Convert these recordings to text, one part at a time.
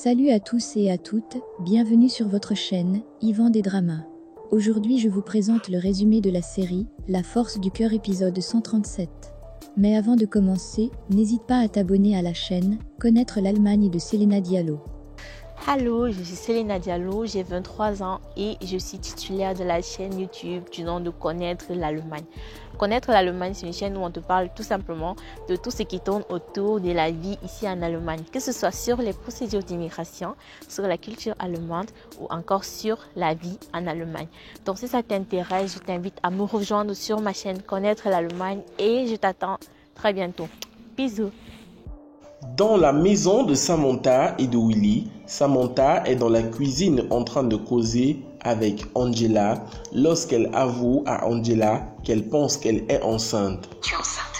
Salut à tous et à toutes, bienvenue sur votre chaîne, Yvan des Dramas. Aujourd'hui je vous présente le résumé de la série, La Force du Cœur épisode 137. Mais avant de commencer, n'hésite pas à t'abonner à la chaîne, Connaître l'Allemagne de Selena Diallo. Allô, je suis Selena Diallo, j'ai 23 ans et je suis titulaire de la chaîne YouTube du nom de Connaître l'Allemagne. Connaître l'Allemagne, c'est une chaîne où on te parle tout simplement de tout ce qui tourne autour de la vie ici en Allemagne, que ce soit sur les procédures d'immigration, sur la culture allemande ou encore sur la vie en Allemagne. Donc si ça t'intéresse, je t'invite à me rejoindre sur ma chaîne Connaître l'Allemagne et je t'attends très bientôt. Bisous. Dans la maison de Samantha et de Willy, Samantha est dans la cuisine en train de causer avec Angela lorsqu'elle avoue à Angela qu'elle pense qu'elle est enceinte. Tu es enceinte?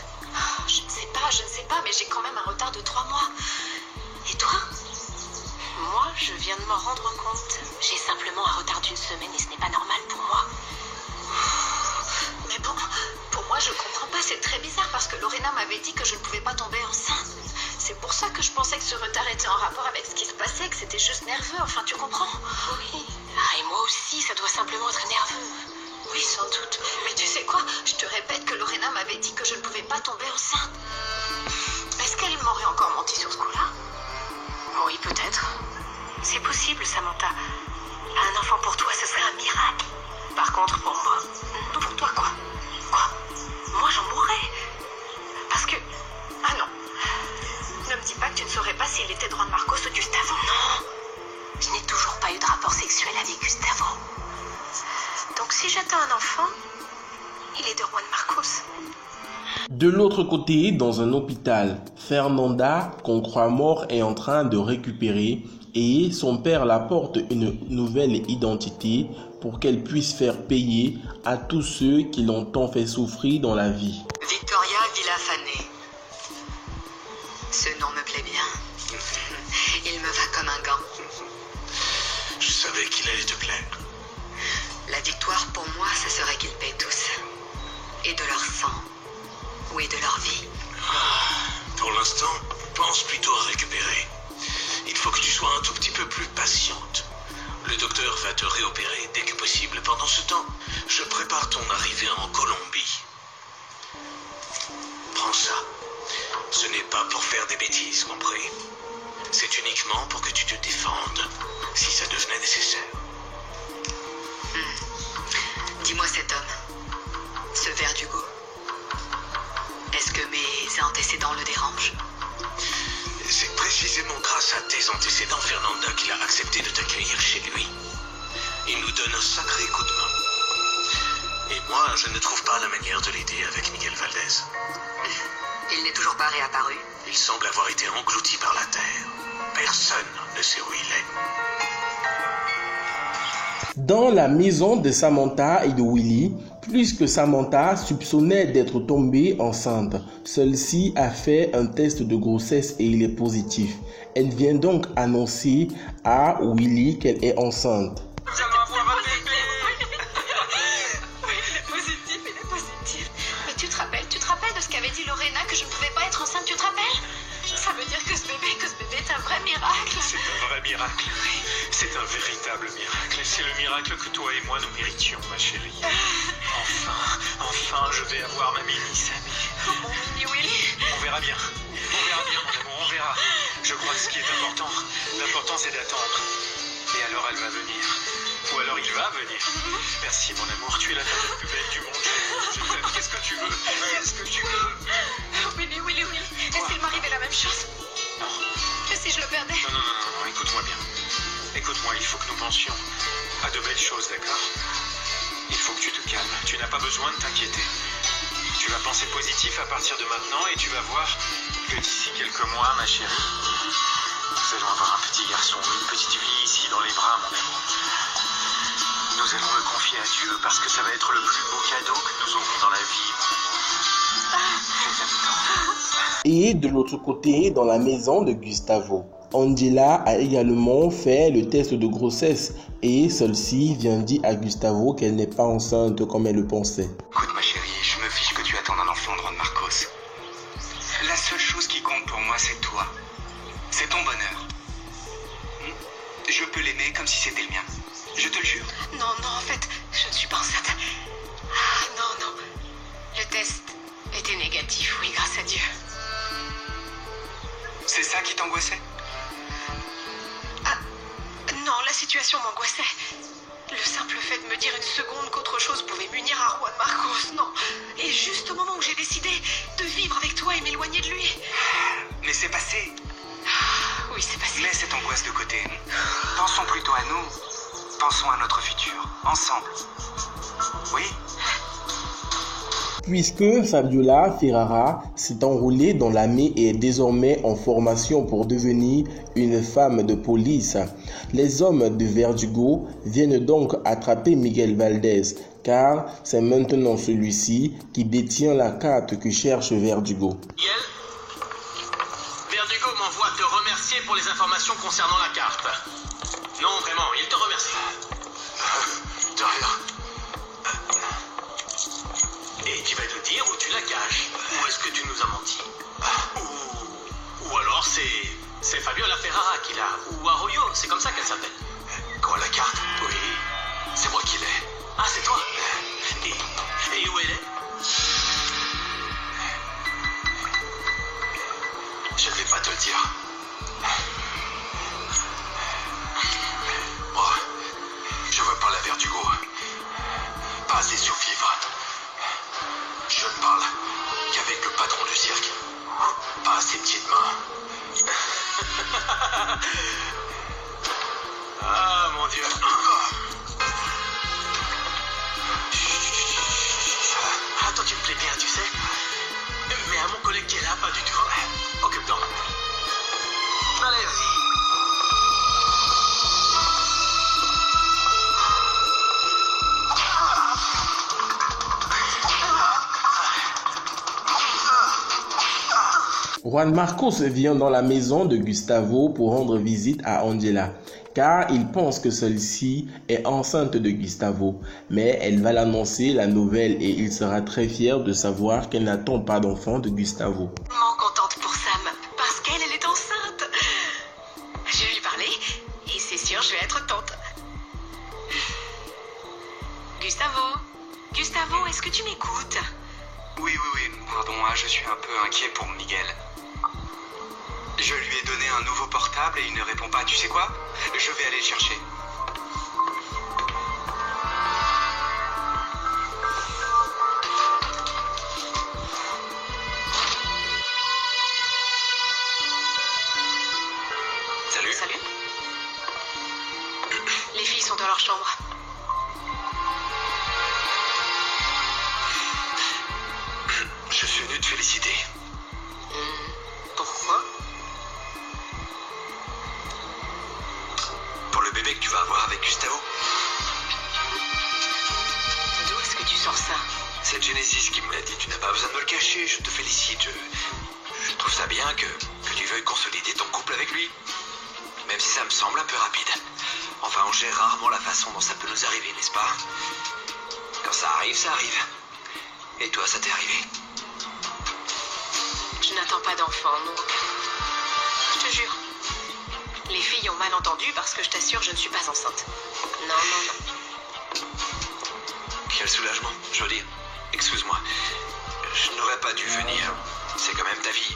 Je ne sais pas, mais j'ai quand même un retard de 3 mois. Et toi? Moi, je viens de m'en rendre compte. J'ai simplement un retard d'1 semaine et ce n'est pas normal pour moi. Mais bon, pour moi, je comprends pas, c'est très bizarre parce que Lorena m'avait dit que je ne pouvais pas tomber enceinte. C'est pour ça que je pensais que ce retard était en rapport avec ce qui se passait, que c'était juste nerveux, enfin tu comprends? Oui. Ah, et moi aussi, ça doit simplement être nerveux. Oui, sans doute. Mais tu sais quoi? Je te répète que Lorena m'avait dit que je ne pouvais pas tomber enceinte. Est-ce qu'elle m'aurait encore menti sur ce coup-là? Oui, peut-être. C'est possible, Samantha. Un enfant pour toi, ce serait un miracle. Par contre, pour moi... Pour toi, quoi? Quoi? Moi, j'en mourrais. Parce que... Ah non. Ne me dis pas que tu ne saurais pas s'il était de Juan Marcos ou Gustavo. Non. Je n'ai toujours pas eu de rapport sexuel avec Gustavo. Donc si j'attends un enfant, il est de Juan Marcos. De l'autre côté, dans un hôpital, Fernanda, qu'on croit mort, est en train de récupérer et son père l'apporte une nouvelle identité pour qu'elle puisse faire payer à tous ceux qui l'ont tant fait souffrir dans la vie. Victoria Villafané. Ce nom me plaît bien. Il me va comme un gant. Je savais qu'il allait te plaire. La victoire pour moi, ce serait qu'ils paient tous. Et de leur sang. Oui, de leur vie. Pour l'instant, pense plutôt à récupérer. Il faut que tu sois un tout petit peu plus patiente. Le docteur va te réopérer dès que possible. Pendant ce temps, je prépare ton arrivée en Colombie. Prends ça. Ce n'est pas pour faire des bêtises, compris? C'est uniquement pour que tu te défendes, si ça devenait nécessaire. Dis-moi cet homme, ce verdugo, est-ce que mes antécédents le dérangent? C'est précisément grâce à tes antécédents, Fernanda, qu'il a accepté de t'accueillir chez lui. Il nous donne un sacré coup de main. Et moi, je ne trouve pas la manière de l'aider avec Miguel Valdez. Il n'est toujours pas réapparu. Il semble avoir été englouti par la terre. Personne ne sait où il est. Dans la maison de Samantha et de Willy, puisque Samantha soupçonnait d'être tombée enceinte, celle-ci a fait un test de grossesse et il est positif. Elle vient donc annoncer à Willy qu'elle est enceinte. Mais tu te rappelles de ce qu'avait dit Lorena, que je ne pouvais pas être enceinte, tu te rappelles? Ça veut dire que ce bébé est un vrai miracle. C'est un vrai miracle. C'est un véritable miracle. C'est le miracle que toi et moi nous méritions, ma chérie. Enfin, je vais avoir ma mini Sammy. Oh, mon mini Willy. On verra bien, mon amour, on verra. Je crois que ce qui est l'important c'est d'attendre. Et alors elle va venir. Ou alors il va venir. Merci mon amour, tu es la femme la plus belle du monde. Je t'aime. Qu'est-ce que tu veux? Willy. Est-ce qu'il m'arrivait la même chose? Non. Et si je le perdais? Non, écoute-moi bien. Écoute-moi, il faut que nous pensions à de belles choses, d'accord? Il faut que tu te calmes. Tu n'as pas besoin de t'inquiéter. Tu vas penser positif à partir de maintenant et tu vas voir que d'ici quelques mois, ma chérie, nous allons avoir un petit garçon, une petite fille ici dans les bras, mon amour. Nous allons le confier à Dieu parce que ça va être le plus beau cadeau que nous aurons dans la vie, mon amour. Je t'aime tant. Et de l'autre côté, dans la maison de Gustavo, Angela a également fait le test de grossesse et celle-ci vient dire à Gustavo qu'elle n'est pas enceinte comme elle le pensait. Écoute ma chérie, je me fiche que tu attendes un enfant de Juan Marcos. La seule chose qui compte pour moi, c'est toi. C'est ton bonheur. Je peux l'aimer comme si c'était le mien. Je te le jure. Non, en fait, je ne suis pas enceinte. Ah, non. Le test était négatif, oui, grâce à Dieu. C'est ça qui t'angoissait? Ah, non, la situation m'angoissait. Le simple fait de me dire une seconde qu'autre chose pouvait m'unir à Juan Marcos, non. Et juste au moment où j'ai décidé de vivre avec toi et m'éloigner de lui. Mais c'est passé. Ah, oui, c'est passé. Mets cette angoisse de côté. Pensons plutôt à nous. Pensons à notre futur. Ensemble. Oui? Puisque Fabiola Ferrara s'est enroulée dans l'armée et est désormais en formation pour devenir une femme de police, les hommes de Verdugo viennent donc attraper Miguel Valdez, car c'est maintenant celui-ci qui détient la carte que cherche Verdugo. Miguel, Verdugo m'envoie te remercier pour les informations concernant la carte. Non, vraiment, il te remercie. De rien. Et tu vas nous dire où tu la caches. Où est-ce que tu nous as menti? Ou alors c'est Fabiola Ferrara qui l'a. Ou Arroyo, c'est comme ça qu'elle s'appelle. Quoi, la carte? Oui, c'est moi qui l'ai. Ah, c'est toi? Et où elle est? Je ne vais pas te le dire. Moi, je veux parler à Verdugo. Pas assez survivre. Je ne parle qu'avec le patron du cirque. Pas à ses petites mains. Ah, mon Dieu. Attends, tu me plais bien, tu sais. Mais à mon collègue qui est là, pas du tout. Occupe-t'en. Allez, vas-y. Juan Marcos vient dans la maison de Gustavo pour rendre visite à Angela, car il pense que celle-ci est enceinte de Gustavo, mais elle va l'annoncer la nouvelle et il sera très fier de savoir qu'elle n'attend pas d'enfant de Gustavo. Tellement contente pour Sam, parce qu'elle est enceinte. Je vais lui parler, et c'est sûr, je vais être tante. Gustavo, est-ce que tu m'écoutes? Oui, pardon, je suis un peu inquiet pour Miguel. Je lui ai donné un nouveau portable et il ne répond pas. Tu sais quoi? Je vais aller le chercher. Salut. Les filles sont dans leur chambre. Je suis venu te féliciter. Pourquoi? Pour le bébé que tu vas avoir avec Gustavo. D'où est-ce que tu sors ça? C'est Genesis qui me l'a dit. Tu n'as pas besoin de me le cacher. Je te félicite. Je trouve ça bien que tu veuilles consolider ton couple avec lui. Même si ça me semble un peu rapide. Enfin, on gère rarement la façon dont ça peut nous arriver, n'est-ce pas? Quand ça arrive, ça arrive. Et toi, ça t'est arrivé? Je n'attends pas d'enfant, donc... Je te jure. Les filles ont mal entendu parce que je t'assure, je ne suis pas enceinte. Non. Quel soulagement, Jodie. Excuse-moi. Je n'aurais pas dû venir. C'est quand même ta vie.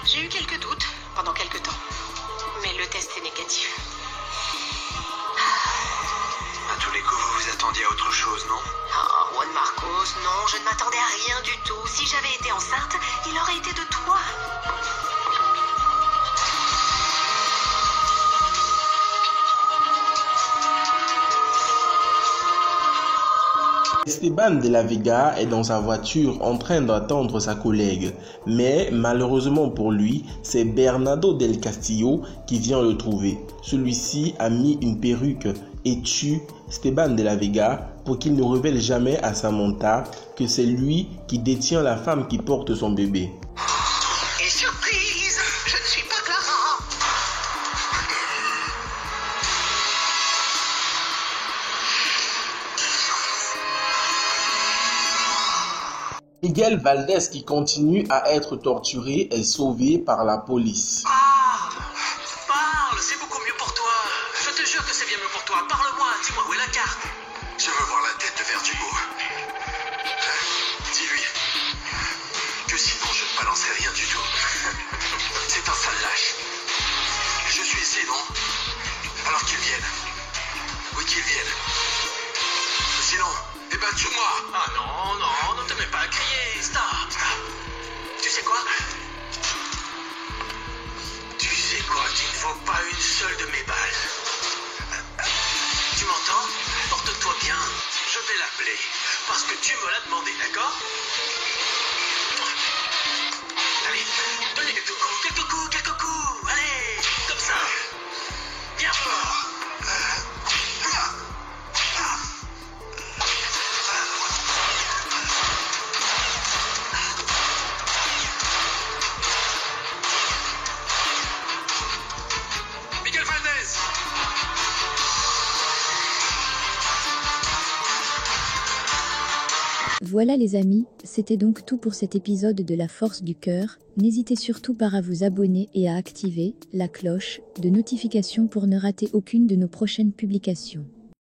J'ai eu quelques doutes pendant quelques temps. Mais le test est négatif. À tous les coups, vous vous attendiez à autre chose, non? Oh, Juan Marcos, non, je ne m'attendais à rien du tout. Si j'avais été enceinte, il aurait été de toi. Esteban de la Vega est dans sa voiture en train d'attendre sa collègue, mais malheureusement pour lui, c'est Bernardo del Castillo qui vient le trouver. Celui-ci a mis une perruque et tue Esteban de la Vega pour qu'il ne révèle jamais à Samantha que c'est lui qui détient la femme qui porte son bébé. Et surprise, je ne suis pas Clara. Miguel Valdez, qui continue à être torturé, est sauvé par la police. Parle, c'est beaucoup mieux pour toi. Je te jure que c'est bien mieux pour toi. Parle-moi, dis-moi où est la carte. Je veux voir la tête de Verdugo. Dis-lui que sinon je ne balancerai rien du tout. C'est un sale lâche. Je suis ici, non? Alors qu'il vienne. Oui, qu'il vienne. Sinon, eh ben tue-moi. Ah non, non, ne te mets pas à crier. Stop, stop. Tu sais quoi? Tu sais quoi? Qu'il ne faut pas une seule de mes balles. Tu m'entends? Porte-toi bien. Je vais l'appeler. Parce que tu me l'as demandé, d'accord? Allez, donnez quelques coups, quelques coups, quelques coups. Allez, comme ça. Bien fort. Miguel Valdez. Voilà les amis, c'était donc tout pour cet épisode de La Force du Cœur. N'hésitez surtout pas à vous abonner et à activer la cloche de notification pour ne rater aucune de nos prochaines publications.